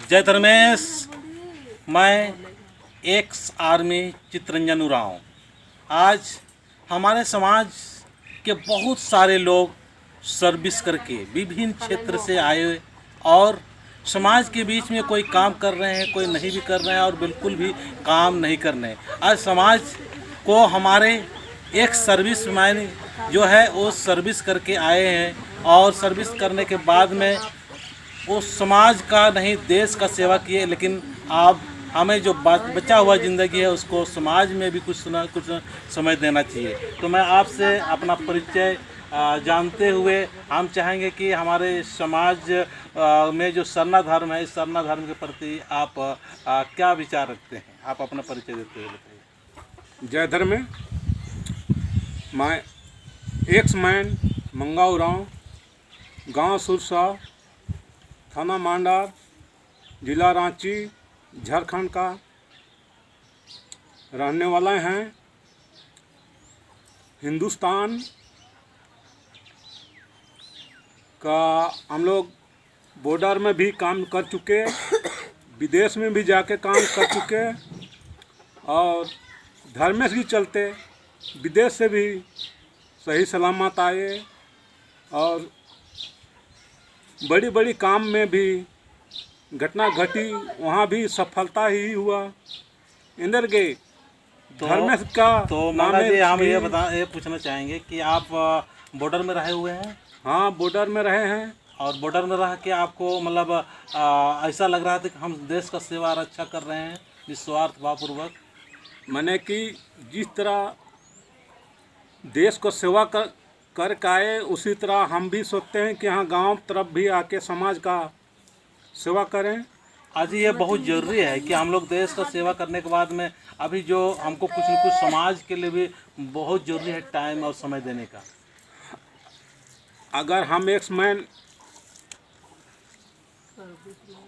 जय धर्मेश। मैं ex army Chitranjan Oraon. आज हमारे समाज के बहुत सारे लोग सर्विस करके विभिन्न क्षेत्र से आए और समाज के बीच में कोई काम कर रहे हैं, कोई नहीं भी कर रहे हैं और बिल्कुल भी काम नहीं कर रहे हैं। आज समाज को हमारे एक सर्विसमैन जो है वो सर्विस करके आए हैं और सर्विस करने के बाद में वो समाज का नहीं देश का सेवा किए। लेकिन अब हमें जो बचा हुआ ज़िंदगी है उसको समाज में भी कुछ समय देना चाहिए। तो मैं आपसे अपना परिचय जानते हुए हम चाहेंगे कि हमारे समाज में जो सरना धर्म है, इस सरना धर्म के प्रति आप क्या विचार रखते हैं? आप अपना परिचय देते हुए बताइए। जय धर्म। मैं एक्स मैन मंगा उरांव, गांव सुरसा, थाना मांडार, जिला रांची, झारखंड का रहने वाला हैं। हिंदुस्तान का हम लोग बॉर्डर में भी काम कर चुके, विदेश में भी जाके काम कर चुके और धर्मेश के चलते विदेश से भी सही सलामत आए और बड़ी बड़ी काम में भी घटना घटी, वहाँ भी सफलता ही हुआ। इंदर गए धर्मेश का तो माला जी हम ये पूछना चाहेंगे कि आप बॉर्डर में रहे हुए हैं? हाँ, बॉर्डर में रहे हैं। और बॉर्डर में रह के आपको मतलब ऐसा लग रहा था कि हम देश का सेवा रक्षा कर रहे हैं निस्वार्थ भावपूर्वक? मैंने कि जिस तरह देश को सेवा कर आए उसी तरह हम भी सोचते हैं कि हाँ गांव तरफ भी आके समाज का सेवा करें। आज ये बहुत ज़रूरी है कि हम लोग देश का सेवा करने के बाद में अभी जो हमको कुछ न कुछ समाज के लिए भी बहुत ज़रूरी है टाइम और समय देने का। अगर हम एक्समैन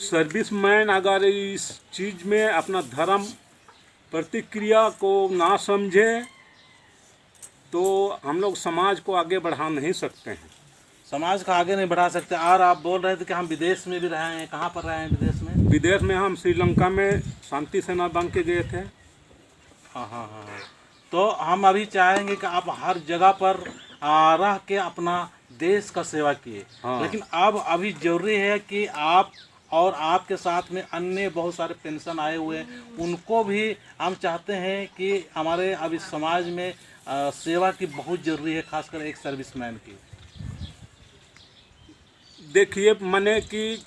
सर्विसमैन अगर इस चीज़ में अपना धर्म प्रतिक्रिया को ना समझे तो हम लोग समाज को आगे बढ़ा नहीं सकते हैं। समाज का आगे नहीं बढ़ा सकते। और आप बोल रहे थे कि हम विदेश में भी रहे हैं, कहाँ पर रहे हैं विदेश में? विदेश में हम श्रीलंका में शांति सेना बन के गए थे। हाँ हाँ हाँ। तो हम अभी चाहेंगे कि आप हर जगह पर रह के अपना देश का सेवा किए। हाँ। लेकिन अब अभी ज़रूरी है कि आप और आपके साथ में अन्य बहुत सारे पेंशन आए हुए हैं, उनको भी हम चाहते हैं कि हमारे अभी समाज में सेवा की बहुत ज़रूरी है, खासकर एक सर्विसमैन की। देखिए मैंने कि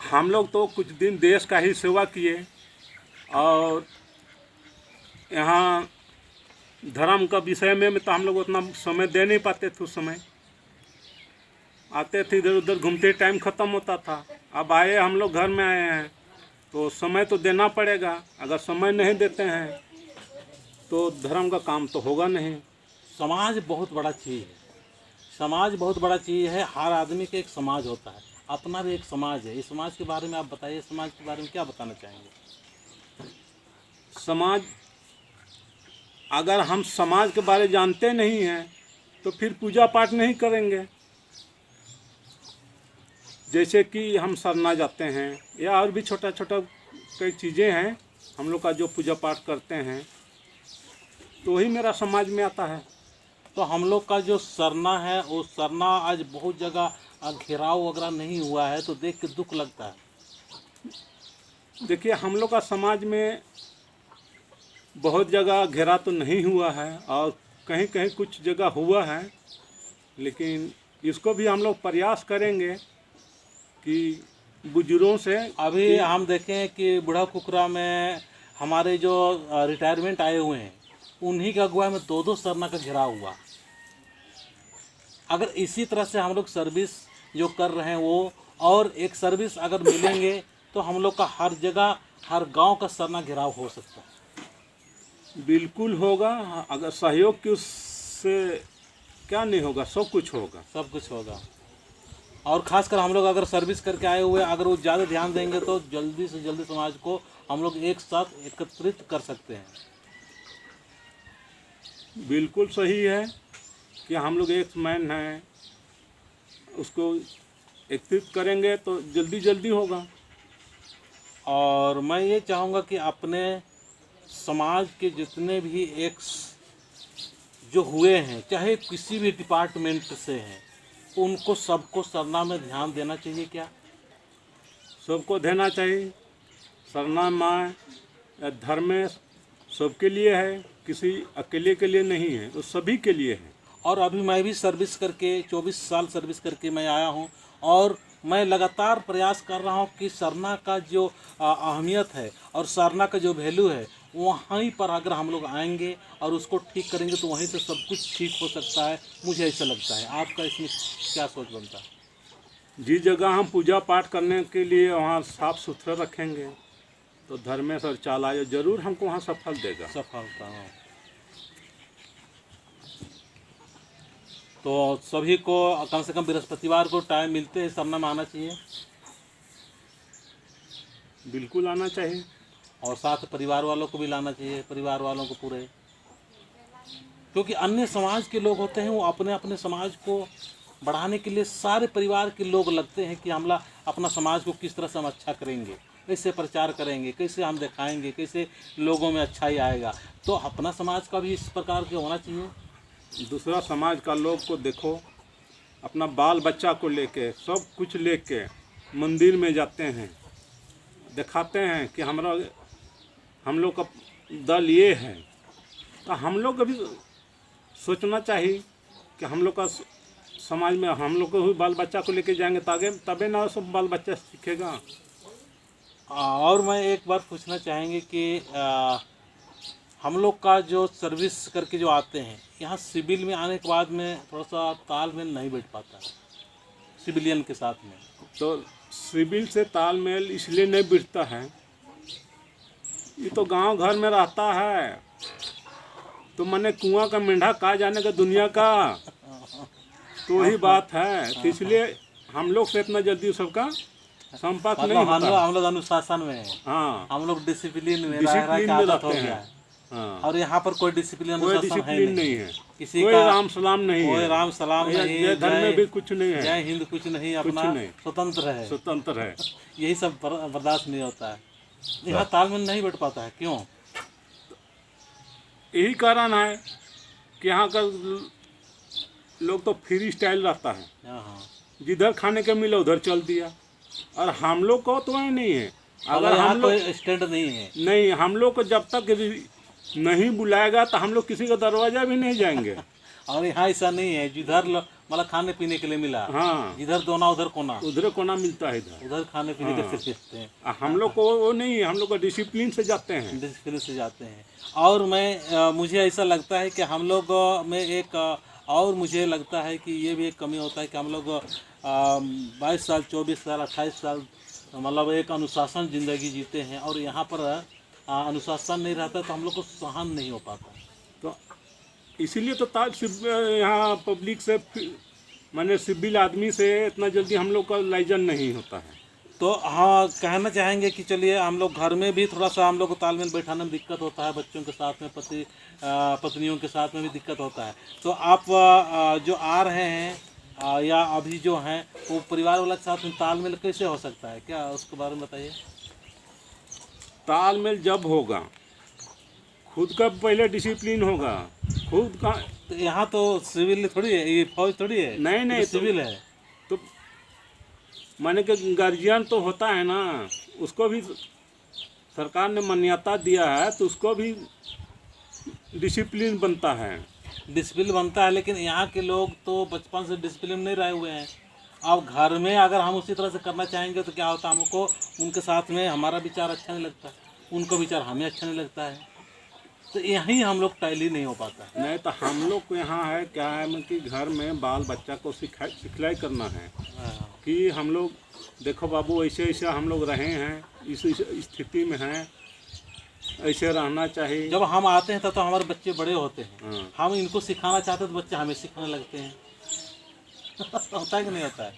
हम लोग तो कुछ दिन देश का ही सेवा किए और यहाँ धर्म का विषय में तो हम लोग उतना समय दे नहीं पाते थे। उस समय आते थे इधर उधर घूमते, टाइम ख़त्म होता था। अब आए हम लोग घर में आए हैं तो समय तो देना पड़ेगा। अगर समय नहीं देते हैं तो धर्म का काम तो होगा नहीं। समाज बहुत बड़ा चीज़ है, समाज बहुत बड़ा चीज़ है। हर आदमी का एक समाज होता है, अपना भी एक समाज है। इस समाज के बारे में आप बताइए, समाज के बारे में क्या बताना चाहेंगे? समाज, अगर हम समाज के बारे जानते नहीं हैं तो फिर पूजा पाठ नहीं करेंगे। जैसे कि हम सरना जाते हैं या और भी छोटा छोटा कई चीज़ें हैं हम लोग का जो पूजा पाठ करते हैं, तो वही मेरा समाज में आता है। तो हम लोग का जो सरना है वो सरना आज बहुत जगह घेराव वगैरह नहीं हुआ है, तो देख के दुख लगता है। देखिए हम लोग का समाज में बहुत जगह घेरा तो नहीं हुआ है और कहीं कहीं कुछ जगह हुआ है, लेकिन इसको भी हम लोग प्रयास करेंगे कि बुजुर्गों से। अभी हम देखें कि बूढ़ा कुकरा में हमारे जो रिटायरमेंट आए हुए हैं उन्हीं के अगुवाई में दो सरना का घेराव हुआ। अगर इसी तरह से हम लोग सर्विस जो कर रहे हैं वो और एक सर्विस अगर मिलेंगे तो हम लोग का हर जगह हर गांव का सरना घेराव हो सकता है। बिल्कुल होगा। अगर सहयोग की उससे क्या नहीं होगा, सब कुछ होगा। सब कुछ होगा। और ख़ासकर हम लोग अगर सर्विस करके आए हुए अगर वो ज़्यादा ध्यान देंगे तो जल्दी से जल्दी समाज को हम लोग एक साथ एकत्रित कर सकते हैं। बिल्कुल सही है कि हम लोग एक मैन हैं, उसको एकत्रित करेंगे तो जल्दी जल्दी होगा। और मैं ये चाहूँगा कि अपने समाज के जितने भी एक्स जो हुए हैं, चाहे किसी भी डिपार्टमेंट से हैं, उनको सबको सरना में ध्यान देना चाहिए क्या? सबको देना चाहिए। सरना माँ या धर्म में सबके लिए है, किसी अकेले के लिए नहीं है, तो सभी के लिए है। और अभी मैं भी सर्विस करके 24 साल सर्विस करके मैं आया हूँ, और मैं लगातार प्रयास कर रहा हूँ कि सरना का जो अहमियत है और सरना का जो वैल्यू है, वहीं पर अगर हम लोग आएंगे और उसको ठीक करेंगे तो वहीं से सब कुछ ठीक हो सकता है, मुझे ऐसा लगता है। आपका इसमें क्या सोच बनता है? जिस जगह हम पूजा पाठ करने के लिए वहाँ साफ सुथरा रखेंगे तो धर्मेश और चालायो जरूर हमको वहाँ सफल देगा। सफलता हो। तो सभी को कम से कम बृहस्पतिवार को टाइम मिलते हैं सरना में आना चाहिए, बिल्कुल आना चाहिए। और साथ परिवार वालों को भी लाना चाहिए, परिवार वालों को पूरे, क्योंकि अन्य समाज के लोग होते हैं वो अपने अपने समाज को बढ़ाने के लिए सारे परिवार के लोग लगते हैं कि हमला अपना समाज को किस तरह से हम अच्छा करेंगे, कैसे प्रचार करेंगे, कैसे हम दिखाएंगे, कैसे लोगों में अच्छाई आएगा। तो अपना समाज का भी इस प्रकार के होना चाहिए। दूसरा समाज का लोग को देखो, अपना बाल बच्चा को लेके सब कुछ लेके मंदिर में जाते हैं, दिखाते हैं कि हम लोग का दल ये है। तो हम लोग को भी सोचना चाहिए कि हम लोग का समाज में हम लोग को भी बाल बच्चा को लेके जाएंगे तागे तबे ना सब बाल बच्चा सीखेगा। और मैं एक बार पूछना चाहेंगे कि हम लोग का जो सर्विस करके जो आते हैं यहाँ सिविल में आने के बाद में थोड़ा सा तालमेल नहीं बैठ पाता है सिविलियन के साथ में। तो सिविल से तालमेल इसलिए नहीं बिठता है, ये तो गांव घर में रहता है, तो मैंने कुआं का मेंढा कहा जाने का दुनिया का, तो वही बात है। तो इसलिए हम लोग से इतना जल्दी सबका संपर्क नहीं मतलब होता। हम लोग अनुशासन में है, हाँ, हम लोग डिसिप्लिन में डिसिप्लिन में आदत हो रहते गया हैं। है। हाँ, और यहाँ पर कोई डिसिप्लिन कोई अनुशासन है डिसिप्लिन नहीं है, किसी कोई का राम सलाम नहीं कोई है, राम सलाम नहीं, जय धर्म में भी कुछ नहीं है, जय हिंद कुछ नहीं, अपना नहीं। स्वतंत्र है, स्वतंत्र है। यही सब बर्दाश्त नहीं होता है। यहाँ तालमेल नहीं बैठ पाता है, क्यों? यही कारण है कि यहाँ का लोग तो फ्री स्टाइल रहता है, हाँ, जिधर खाने के मिला उधर चल दिया। और हम लोग को तो वही नहीं है। अगर अगर यहाँ हम लोग कोई स्टैंड नहीं है, नहीं, हम लोग को जब तक नहीं बुलाएगा तो हम लोग किसी का दरवाजा भी नहीं जाएंगे। और यहाँ ऐसा नहीं है जिधर मतलब खाने पीने के लिए मिला, हाँ, जिधर दोना उधर कोना, उधर कोना मिलता है, इधर उधर खाने पीने के सीखते हैं। हम लोग को वो नहीं है, हम लोग को डिसिप्लिन से जाते हैं। डिसिप्लिन से जाते हैं। और मुझे ऐसा लगता है कि हम लोग में एक और मुझे लगता है कि ये भी एक कमी होता है कि हम लोग 22 साल 24 साल 28 साल मतलब एक अनुशासन ज़िंदगी जीते हैं, और यहाँ पर अनुशासन नहीं रहता तो हम लोग को सहन नहीं हो पाता। तो इसीलिए तो यहाँ पब्लिक से माने सिविल आदमी से इतना जल्दी हम लोग का लाइजन नहीं होता है। तो हाँ, कहना चाहेंगे कि चलिए हम लोग घर में भी थोड़ा सा हम लोग को तालमेल बैठाने में दिक्कत होता है, बच्चों के साथ में पत्नियों के साथ में भी दिक्कत होता है। तो आप जो आ रहे हैं या अभी जो हैं वो परिवार वाला के साथ में तालमेल कैसे हो सकता है, क्या उसके बारे में बताइए। तालमेल जब होगा, खुद का पहले डिसिप्लिन होगा, खुद का। तो यहाँ तो सिविल थोड़ी है, ये फौज थोड़ी है, नहीं सिविल है। तो माने कि गार्जियन तो होता है ना, उसको भी सरकार ने मान्यता दिया है, तो उसको भी डिसिप्लिन बनता है। डिसिप्लिन बनता है, लेकिन यहाँ के लोग तो बचपन से डिसिप्लिन नहीं रहे हुए हैं। अब घर में अगर हम उसी तरह से करना चाहेंगे तो क्या होता है, हमको उनके साथ में हमारा विचार अच्छा नहीं लगता, उनको विचार हमें अच्छा नहीं लगता है, तो यहीं हम लोग टैली नहीं हो पाता है। नहीं तो हम लोग को यहाँ है क्या है कि घर में बाल बच्चा को सिखलाई करना है कि हम लोग देखो बाबू ऐसे ऐसे हम लोग रहे हैं, इस स्थिति में हैं, ऐसे रहना चाहिए। जब हम आते हैं तब तो हमारे बच्चे बड़े होते हैं, हाँ। हम इनको सिखाना चाहते हैं तो बच्चे हमें सिखाने लगते हैं। होता है कि नहीं होता है?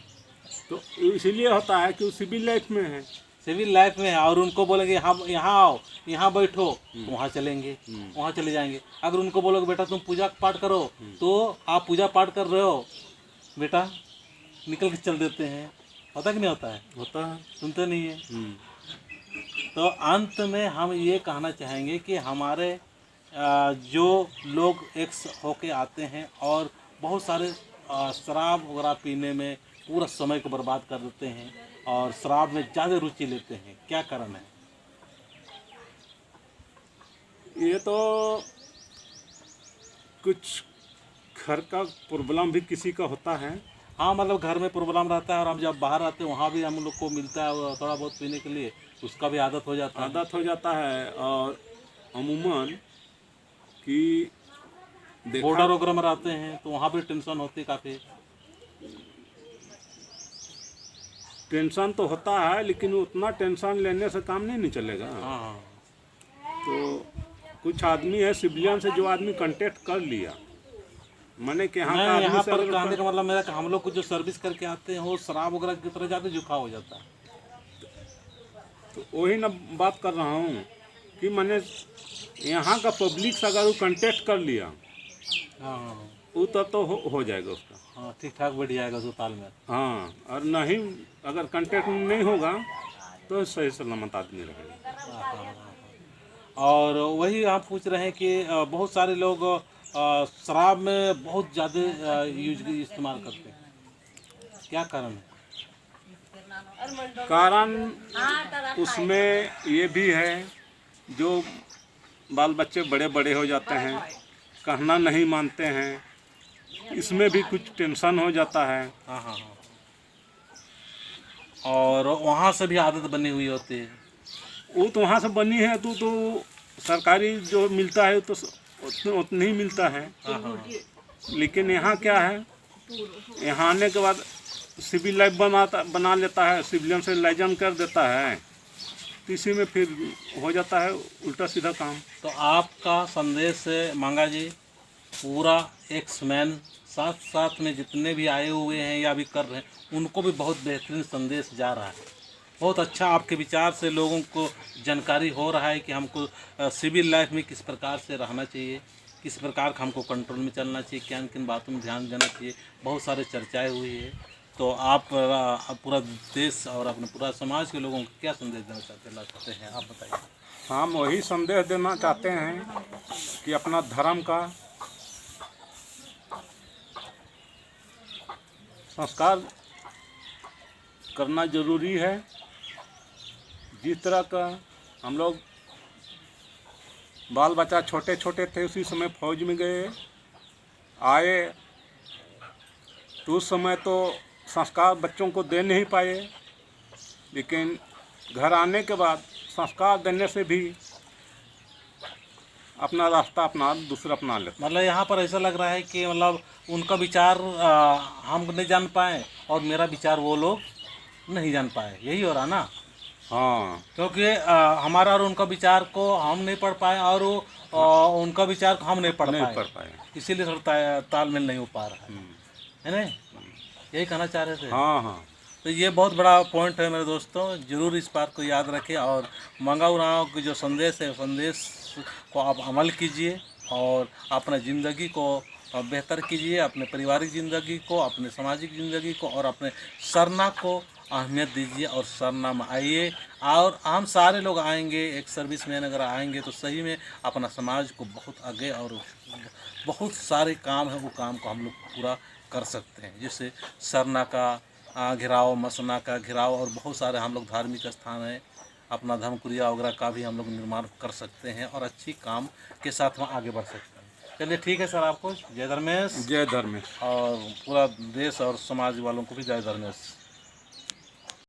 तो इसीलिए होता है कि वो सिविल लाइफ में है, सिविल लाइफ में है, और उनको बोलेंगे हम यहाँ आओ, यहाँ बैठो, तो वहाँ चलेंगे, वहाँ चले जाएंगे। अगर उनको बोलोगे बेटा तुम पूजा पाठ करो, तो आप पूजा पाठ कर रहे हो बेटा, निकल के चल देते हैं। होता कि नहीं होता है? होता है। सुनते नहीं है। तो अंत में हम ये कहना चाहेंगे कि हमारे जो लोग एक्स होके आते हैं और बहुत सारे शराब वगैरह पीने में पूरा समय को बर्बाद कर देते हैं और शराब में ज़्यादा रुचि लेते हैं, क्या कारण है? ये तो कुछ घर का प्रॉब्लम भी किसी का होता है। हाँ, मतलब घर में प्रॉब्लम रहता है और हम जब बाहर आते हैं वहाँ भी हम लोग को मिलता है वो थोड़ा बहुत पीने के लिए, उसका भी आदत हो जाता है। आदत हो जाता है। और अमूमन कि बॉर्डर वगैरह में रहते हैं तो वहाँ भी टेंशन होती है काफ़ी। टेंशन तो होता है, लेकिन उतना टेंशन लेने से काम नहीं चलेगा। हाँ हाँ तो कुछ आदमी है सिविलियन से जो आदमी कांटेक्ट कर लिया, मैंने कि यहाँ का मैं आदमी यहाँ से पर अगर कहने का मतलब मेरा कि हम लोग को जो सर्विस करके आते हैं वो शराब वगैरह की तरह ज़्यादा झुकाव हो जाता है। तो वही ना बात कर रहा हूँ कि मैंने यहाँ का पब्लिक से अगर वो कांटेक्ट कर लिया हाँ वो तब तो हो जाएगा उसका। हाँ, ठीक ठाक बैठ जाएगा उसको तालमेल। हाँ, और नहीं अगर कांटेक्ट नहीं होगा तो सही सलामत आदमी रहेगा। हाँ, हाँ, हाँ। और वही आप पूछ रहे हैं कि बहुत सारे लोग शराब में बहुत ज़्यादा इस्तेमाल करते हैं, क्या कारण है? कारण उसमें ये भी है, जो बाल बच्चे बड़े बड़े हो जाते हैं, कहना नहीं मानते हैं, इसमें भी कुछ टेंशन हो जाता है। हाँ हाँ हाँ। और वहाँ से भी आदत बनी हुई होती है। वो तो वहाँ से बनी है तो सरकारी जो मिलता है तो उतना ही मिलता है। हाँ हाँ लेकिन यहाँ क्या है, यहाँ आने के बाद सिविल लाइफ बना लेता है, सिविलियन से लाइजन कर देता है, तो इसी में फिर हो जाता है उल्टा सीधा काम। तो आपका संदेश है मंगा जी, पूरा एक्समैन साथ साथ में जितने भी आए हुए हैं या भी कर रहे हैं उनको भी बहुत बेहतरीन संदेश जा रहा है। बहुत अच्छा आपके विचार से लोगों को जानकारी हो रहा है कि हमको सिविल लाइफ में किस प्रकार से रहना चाहिए, किस प्रकार का हमको कंट्रोल में चलना चाहिए, किन किन बातों में ध्यान देना चाहिए। बहुत सारे चर्चाएं हुई है। तो आप पूरा देश और अपने पूरा समाज के लोगों को क्या संदेश देना चाहते हैं, आप बताइए। हम वही संदेश देना चाहते हैं कि अपना धर्म का संस्कार करना जरूरी है। जिस तरह का हम लोग बाल बच्चा छोटे छोटे थे उसी समय फौज में गए आए, तो उस समय तो संस्कार बच्चों को दे नहीं पाए, लेकिन घर आने के बाद संस्कार देने से भी अपना रास्ता अपना दूसरा अपना लेते। मतलब यहाँ पर ऐसा लग रहा है कि मतलब उनका विचार हम नहीं जान पाए और मेरा विचार वो लोग नहीं जान पाए, यही हो रहा ना? हाँ, क्योंकि हमारा और उनका विचार को हम नहीं पढ़ पाए और उनका विचार को हम नहीं पढ़ पाए, इसीलिए थोड़ा तालमेल नहीं हो पा रहा है नहीं? यही कहना चाह रहे थे। हाँ हाँ। तो ये बहुत बड़ा पॉइंट है मेरे दोस्तों, ज़रूर इस बात को याद रखें और मंगा उरांव की जो संदेश है संदेश को आप अमल कीजिए और अपना ज़िंदगी को बेहतर कीजिए, अपने पारिवारिक ज़िंदगी को, अपने सामाजिक ज़िंदगी को और अपने सरना को अहमियत दीजिए और सरना में आइए। और हम सारे लोग आएंगे, एक सर्विसमैन अगर आएंगे तो सही में अपना समाज को बहुत आगे और बहुत सारे काम है वो काम को हम लोग पूरा कर सकते हैं। जैसे सरना का घिराव, मसना का घिराव और बहुत सारे हम लोग धार्मिक स्थान है, अपना धर्मकुरिया वगैरह का भी हम लोग निर्माण कर सकते हैं और अच्छी काम के साथ हम आगे बढ़ सकते हैं। चलिए ठीक है सर, आपको जय धर्मेश। जय धर्मेश। और पूरा देश और समाज वालों को भी जय धर्मेश।